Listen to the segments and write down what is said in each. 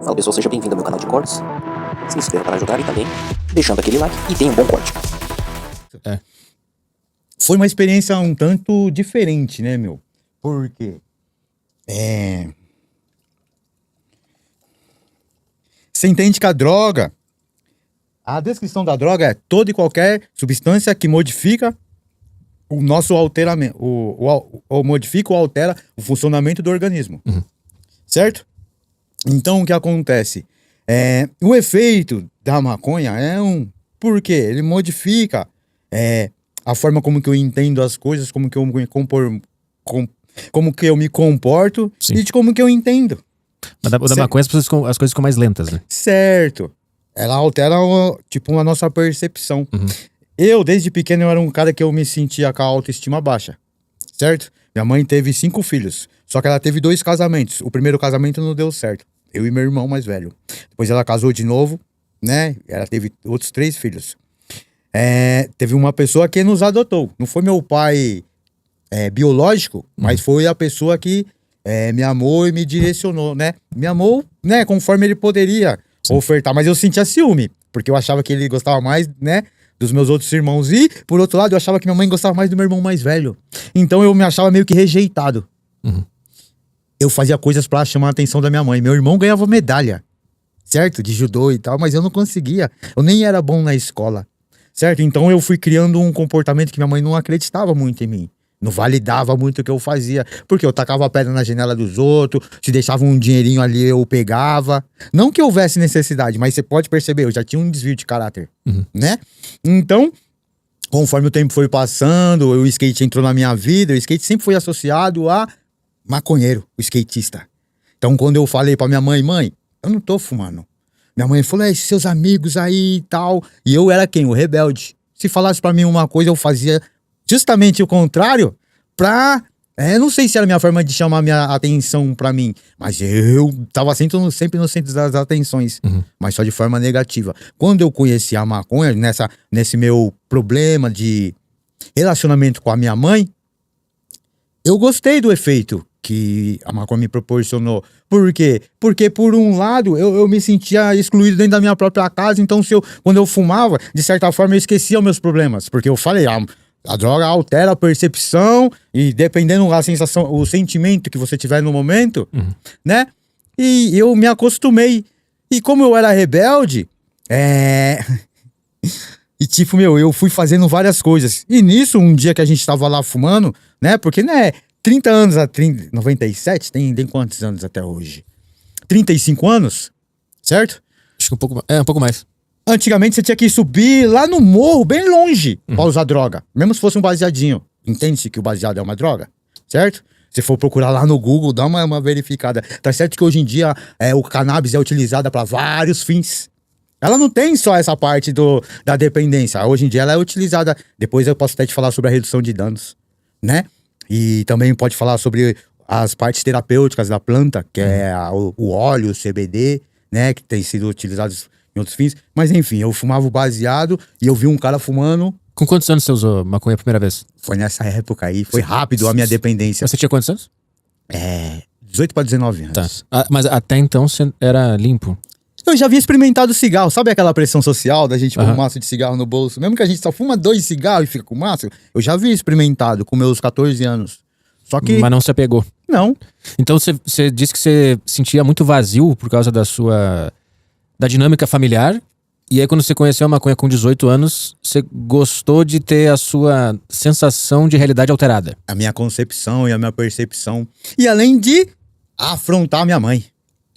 Fala pessoal, seja bem-vindo ao meu canal de cortes. Se inscreva para ajudar e também deixando aquele like e tenha um bom corte. Foi uma experiência um tanto diferente, né, meu? Porque você entende que a descrição da droga é toda e qualquer substância que modifica o nosso alteramento, ou modifica ou altera o funcionamento do organismo. Certo? Então, o que acontece? O efeito da maconha Por quê? Ele modifica a forma como que eu entendo as coisas, como que eu me comporto. Sim. E de como que eu entendo. Mas da maconha as coisas ficam mais lentas, né? Certo. Ela altera, a nossa percepção. Eu, desde pequeno, eu era um cara que eu me sentia com a autoestima baixa. Certo? Minha mãe teve 5 filhos. Só que ela teve 2 casamentos. O primeiro casamento não deu certo. Eu e meu irmão mais velho. Depois ela casou de novo, né? Ela teve outros 3 filhos. Teve uma pessoa que nos adotou. Não foi meu pai biológico, mas foi a pessoa que me amou e me direcionou, né? Me amou, né? Conforme ele poderia ofertar. Mas eu sentia ciúme, porque eu achava que ele gostava mais, né? Dos meus outros irmãos. E, por outro lado, eu achava que minha mãe gostava mais do meu irmão mais velho. Então eu me achava meio que rejeitado. Eu fazia coisas pra chamar a atenção da minha mãe. Meu irmão ganhava medalha, certo? De judô e tal, mas eu não conseguia. Eu nem era bom na escola, certo? Então eu fui criando um comportamento que minha mãe não acreditava muito em mim. Não validava muito o que eu fazia. Porque eu tacava a pedra na janela dos outros, se deixava um dinheirinho ali, eu pegava. Não que houvesse necessidade, mas você pode perceber, eu já tinha um desvio de caráter, né? Então, conforme o tempo foi passando, o skate entrou na minha vida, o skate sempre foi associado a maconheiro, o skatista. Então, quando eu falei pra minha mãe, eu não tô fumando. Minha mãe falou, seus amigos aí e tal. E eu era quem? O rebelde. Se falasse pra mim uma coisa, eu fazia justamente o contrário pra... não sei se era a minha forma de chamar minha atenção pra mim, mas eu tava sempre no centro das atenções, mas só de forma negativa. Quando eu conheci a maconha, nesse meu problema de relacionamento com a minha mãe, eu gostei do efeito que a maconha me proporcionou. Por quê? Porque, por um lado, eu me sentia excluído dentro da minha própria casa. Então, quando eu fumava, de certa forma, eu esquecia os meus problemas. Porque eu falei, a droga altera a percepção e dependendo da sensação, o sentimento que você tiver no momento, né? E eu me acostumei. E como eu era rebelde, E eu fui fazendo várias coisas. E nisso, um dia que a gente tava lá fumando, né? Porque, né, 30 anos, 97, tem quantos anos até hoje? 35 anos, certo? Acho que um pouco mais. Antigamente você tinha que subir lá no morro, bem longe, pra usar droga. Mesmo se fosse um baseadinho. Entende-se que o baseado é uma droga, certo? Se for procurar lá no Google, dá uma verificada. Tá certo que hoje em dia o cannabis é utilizada para vários fins. Ela não tem só essa parte da dependência. Hoje em dia ela é utilizada. Depois eu posso até te falar sobre a redução de danos, né? E também pode falar sobre as partes terapêuticas da planta, que é o óleo, o CBD, né? Que tem sido utilizados em outros fins. Mas enfim, eu fumava o baseado e eu vi um cara fumando. Com quantos anos você usou maconha a primeira vez? Foi nessa época aí. Foi rápido a minha dependência. Você tinha quantos anos? 18 para 19 anos. Tá. Mas até então você era limpo? Eu já havia experimentado cigarro. Sabe aquela pressão social da gente pôr um maço de cigarro no bolso? Mesmo que a gente só fuma 2 cigarros e fica com maço, eu já havia experimentado com meus 14 anos. Só que... Mas não se apegou? Não. Então você disse que você sentia muito vazio por causa da dinâmica familiar. E aí quando você conheceu a maconha com 18 anos, você gostou de ter a sua sensação de realidade alterada? A minha concepção e a minha percepção. E além de afrontar a minha mãe.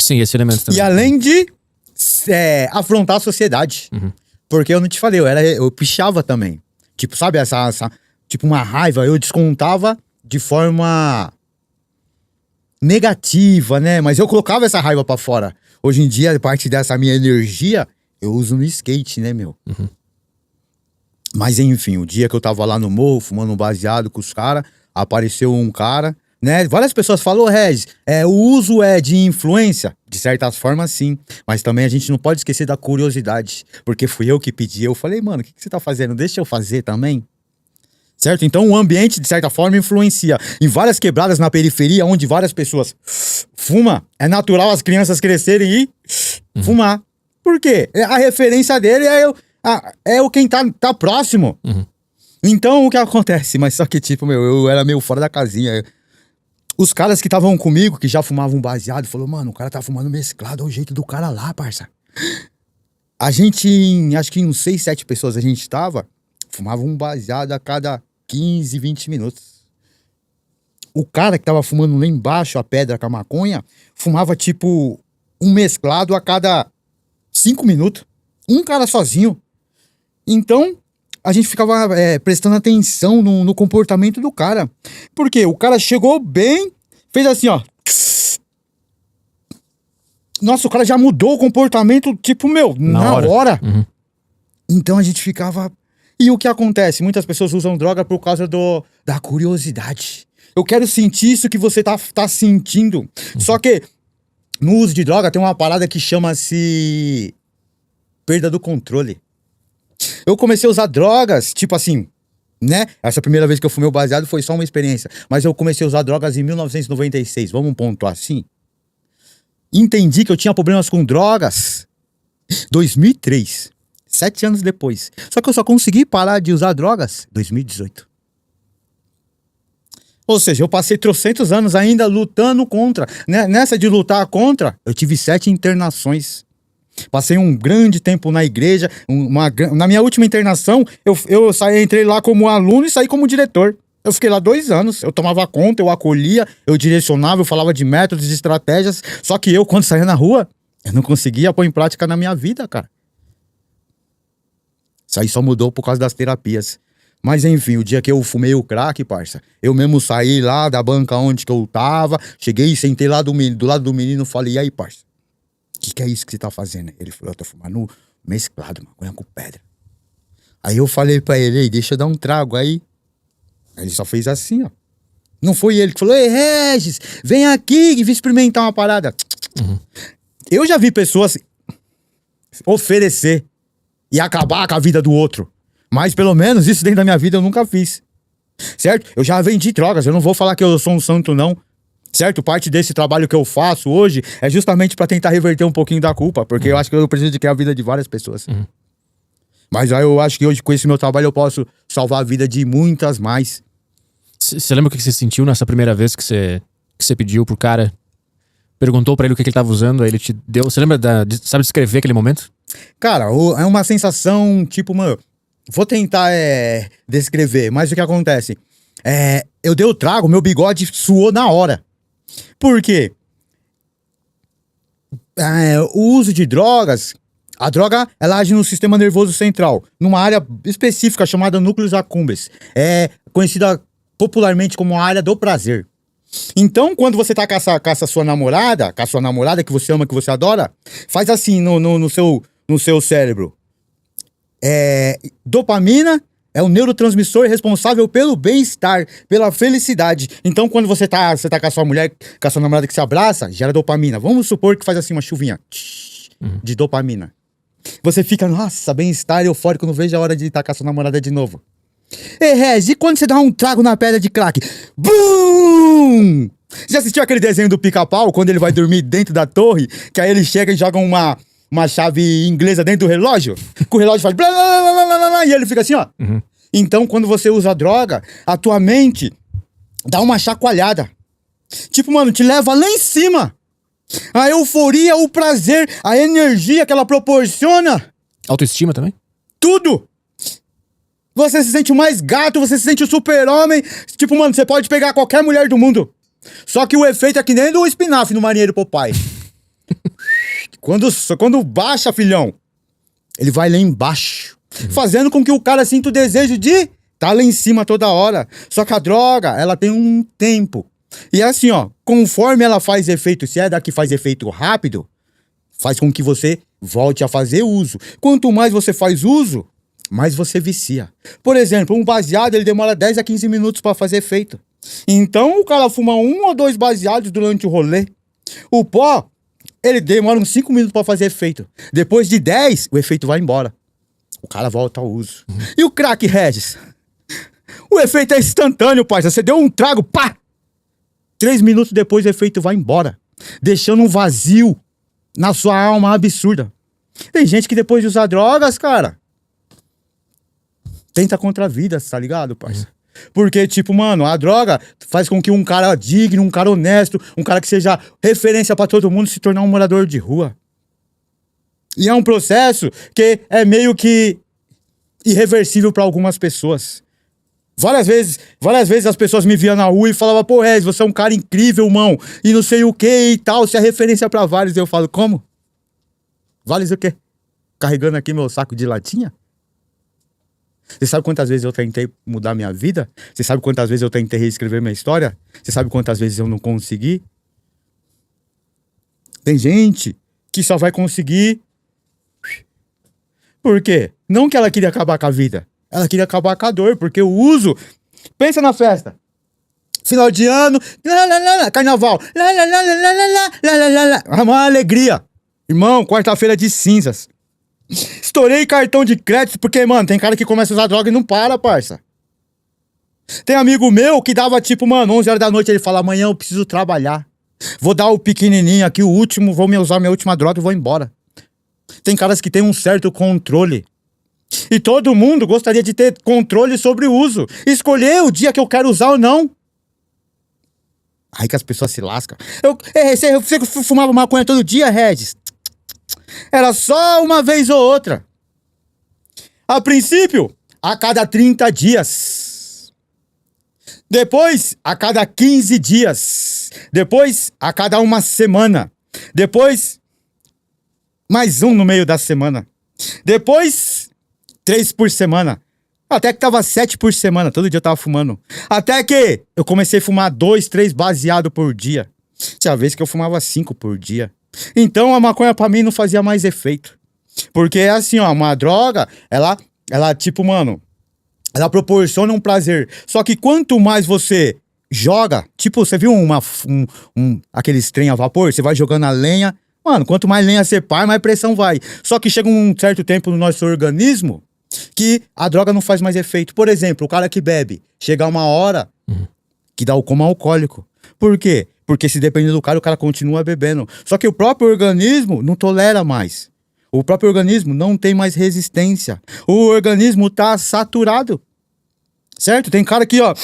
Sim, esse elemento também. E além de afrontar a sociedade. Porque eu não te falei, eu pichava também. Tipo, sabe, tipo uma raiva, eu descontava de forma negativa, né? Mas eu colocava essa raiva pra fora. Hoje em dia, parte dessa minha energia, eu uso no skate, né, meu? Mas enfim, o dia que eu tava lá no morro, fumando um baseado com os caras, apareceu um cara, né? Várias pessoas falam, Regis, o uso é de influência? De certas formas, sim. Mas também a gente não pode esquecer da curiosidade. Porque fui eu que pedi. Eu falei, mano, o que você tá fazendo? Deixa eu fazer também. certo? Então o ambiente, de certa forma, influencia. Em várias quebradas na periferia, onde várias pessoas fumam, é natural as crianças crescerem e fumar. Por quê? A referência dele é o quem tá próximo. Então, o que acontece? Mas só que, tipo, eu era meio fora da casinha. Os caras que estavam comigo, que já fumavam baseado, falou, mano, o cara tá fumando mesclado, é o jeito do cara lá, parça. A gente, acho que em uns 6, 7 pessoas a gente tava, fumava um baseado a cada 15, 20 minutos. O cara que tava fumando lá embaixo, a pedra com a maconha, fumava, tipo, um mesclado a cada 5 minutos. Um cara sozinho. Então, a gente ficava prestando atenção no comportamento do cara. Porque o cara chegou bem, fez assim, ó. Nossa, o cara já mudou o comportamento, tipo, na hora. Então a gente ficava... E o que acontece? Muitas pessoas usam droga por causa da curiosidade. Eu quero sentir isso que você tá sentindo. Só que no uso de droga tem uma parada que chama-se perda do controle. Eu comecei a usar drogas, tipo assim, né? Essa primeira vez que eu fumei o baseado foi só uma experiência. Mas eu comecei a usar drogas em 1996, vamos pontuar assim. Entendi que eu tinha problemas com drogas 2003, 7 anos depois. Só que eu só consegui parar de usar drogas 2018. Ou seja, eu passei 300 anos ainda lutando contra. Nessa de lutar contra, eu tive 7 internações. Passei um grande tempo na igreja. Na minha última internação, eu entrei lá como aluno e saí como diretor. Eu fiquei lá 2 anos. Eu tomava conta, eu acolhia, eu direcionava, eu falava de métodos, de estratégias. Só que eu, quando saía na rua, eu não conseguia pôr em prática na minha vida, cara. Isso aí só mudou por causa das terapias. Mas enfim, o dia que eu fumei o crack, parça, eu mesmo saí lá da banca onde que eu tava, cheguei e sentei lá do lado do menino e falei, e aí, parça? O que é isso que você tá fazendo? Ele falou, eu tô fumando mesclado, maconha com pedra. Aí eu falei pra ele, ei, deixa eu dar um trago aí. Aí ele só fez assim, ó. Não foi ele que falou, ei, Regis, vem aqui e vem experimentar uma parada. Eu já vi pessoas oferecer e acabar com a vida do outro. Mas pelo menos isso dentro da minha vida eu nunca fiz. Certo? Eu já vendi drogas, eu não vou falar que eu sou um santo não. Certo? Parte desse trabalho que eu faço hoje é justamente pra tentar reverter um pouquinho da culpa. Porque eu acho que eu prejudiquei a vida de várias pessoas. Mas aí eu acho que hoje com esse meu trabalho eu posso salvar a vida de muitas mais. Você lembra o que você sentiu nessa primeira vez que você pediu pro cara? Perguntou pra ele o que ele tava usando, aí ele te deu... Você lembra sabe descrever aquele momento? Cara, é uma sensação tipo, mano... Vou tentar descrever, mas o que acontece? Eu dei o trago, meu bigode suou na hora. Por quê? O uso de drogas, a droga ela age no sistema nervoso central, numa área específica chamada núcleos accumbens. É conhecida popularmente como a área do prazer. Então, quando você tá com a sua namorada, que você ama, que você adora, faz assim no seu cérebro. Dopamina é o neurotransmissor responsável pelo bem-estar, pela felicidade. Então, quando você tá com a sua mulher, com a sua namorada que se abraça, gera dopamina. Vamos supor que faz assim uma chuvinha de dopamina. Você fica, nossa, bem-estar eufórico, não vejo a hora de estar com a sua namorada de novo. Ei, Rez, e quando você dá um trago na pedra de crack? Bum! Já assistiu aquele desenho do Pica-Pau, quando ele vai dormir dentro da torre, que aí ele chega e joga uma chave inglesa dentro do relógio, que o relógio faz blá, blá, blá, blá, blá, e ele fica assim, ó. Então, quando você usa droga, a tua mente dá uma chacoalhada. Tipo, mano, te leva lá em cima. A euforia, o prazer, a energia que ela proporciona. Autoestima também? Tudo. Você se sente o mais gato, você se sente o super-homem. Tipo, mano, você pode pegar qualquer mulher do mundo. Só que o efeito é que nem do espinafre no marinheiro Popeye. Quando baixa, filhão, ele vai lá embaixo, fazendo com que o cara sinta o desejo de tá lá em cima toda hora. Só que a droga, ela tem um tempo. E é assim, ó, conforme ela faz efeito, se é da que faz efeito rápido, faz com que você volte a fazer uso. Quanto mais você faz uso, mais você vicia. Por exemplo, um baseado, ele demora 10 a 15 minutos para fazer efeito. Então, o cara fuma 1 ou 2 baseados durante o rolê. O pó, ele demora uns 5 minutos pra fazer efeito. Depois de 10, o efeito vai embora. O cara volta ao uso. E o crack, Regis? O efeito é instantâneo, parça. Você deu um trago, pá! 3 minutos depois o efeito vai embora, deixando um vazio na sua alma absurda. Tem gente que depois de usar drogas, cara, tenta contra a vida, tá ligado, parça? Porque, tipo, mano, a droga faz com que um cara digno, um cara honesto, um cara que seja referência pra todo mundo se tornar um morador de rua. E é um processo que é meio que irreversível pra algumas pessoas. Várias vezes as pessoas me viam na rua e falavam, pô, Regis, você é um cara incrível, irmão, e não sei o que e tal, você é referência pra vários. E eu falo, como? Vários o quê? Carregando aqui meu saco de latinha? Você sabe quantas vezes eu tentei mudar minha vida? Você sabe quantas vezes eu tentei reescrever minha história? Você sabe quantas vezes eu não consegui? Tem gente que só vai conseguir... Por quê? Não que ela queria acabar com a vida. Ela queria acabar com a dor, porque o uso... Pensa na festa. Final de ano, carnaval, uma alegria. Irmão, quarta-feira de cinzas. Estourei cartão de crédito, porque, mano, tem cara que começa a usar droga e não para, parça. Tem amigo meu que dava, tipo, mano, 11 horas da noite, ele fala, amanhã eu preciso trabalhar. Vou dar o pequenininho aqui, o último, vou me usar minha última droga e vou embora. Tem caras que têm um certo controle. E todo mundo gostaria de ter controle sobre o uso. Escolher o dia que eu quero usar ou não. Aí que as pessoas se lascam. Você fumava maconha todo dia, Regis? Era só uma vez ou outra. A princípio, a cada 30 dias. Depois, a cada 15 dias. Depois, a cada uma semana. Depois, mais um no meio da semana. Depois, 3 por semana. Até que tava 7 por semana. Todo dia eu tava fumando. Até que eu comecei a fumar 2, 3 baseado por dia. Tinha vez que eu fumava 5 por dia. Então a maconha pra mim não fazia mais efeito. Porque é assim, ó, uma droga, ela tipo, mano, ela proporciona um prazer. Só que quanto mais você joga, tipo, você viu aqueles trem a vapor? Você vai jogando a lenha. Mano, quanto mais lenha você pá, mais pressão vai. Só que chega um certo tempo no nosso organismo que a droga não faz mais efeito. Por exemplo, o cara que bebe, chega uma hora que dá o coma alcoólico. Por quê? Porque se depender do cara, o cara continua bebendo. Só que o próprio organismo não tolera mais. O próprio organismo não tem mais resistência. O organismo tá saturado. Certo? Tem cara que, ó,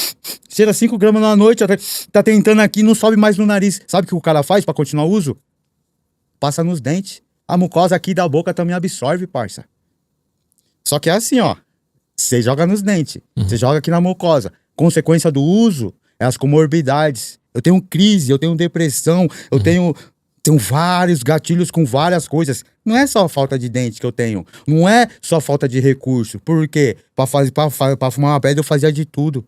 cheira 5 gramas na noite, tá tentando aqui, não sobe mais no nariz. Sabe o que o cara faz pra continuar o uso? Passa nos dentes. A mucosa aqui da boca também absorve, parça. Só que é assim, ó. Você joga nos dentes. Você joga aqui na mucosa. Consequência do uso é as comorbidades. Eu tenho crise, eu tenho depressão, eu tenho vários gatilhos com várias coisas. Não é só falta de dente que eu tenho. Não é só falta de recurso. Por quê? Pra fumar uma pedra eu fazia de tudo.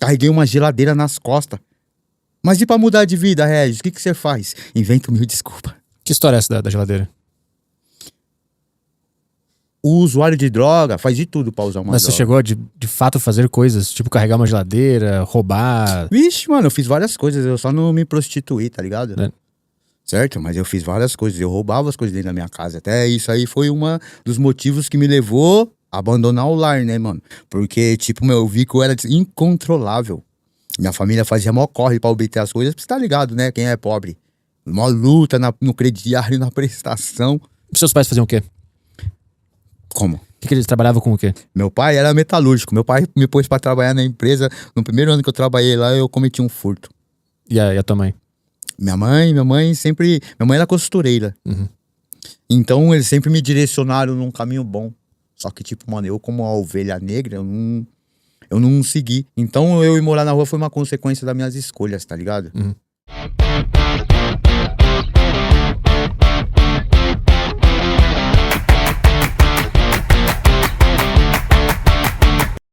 Carreguei uma geladeira nas costas. Mas e pra mudar de vida, Regis? O que você faz? Invento mil desculpas. Que história é essa da geladeira? O usuário de droga faz de tudo pra usar uma Mas droga. você chegou a de fato fazer coisas, tipo carregar uma geladeira, roubar... Vixe, mano, eu fiz várias coisas. Eu só não me prostituí, tá ligado? É. Certo? Mas eu fiz várias coisas. Eu roubava as coisas dentro da minha casa. Até isso aí foi um dos motivos que me levou a abandonar o lar, né, mano? Porque, tipo, eu vi que eu era incontrolável. Minha família fazia mó corre pra obter as coisas. Você tá ligado, né? Quem é pobre. Mó luta no crediário, na prestação. Seus pais faziam o quê? Como? O que eles trabalhavam com o quê? Meu pai era metalúrgico. Meu pai me pôs pra trabalhar na empresa. No primeiro ano que eu trabalhei lá, eu cometi um furto. E a tua mãe? Minha mãe sempre... Minha mãe era costureira. Então, eles sempre me direcionaram num caminho bom. Só que, tipo, mano, eu como uma ovelha negra, eu não segui. Então, eu ir morar na rua foi uma consequência das minhas escolhas, tá ligado?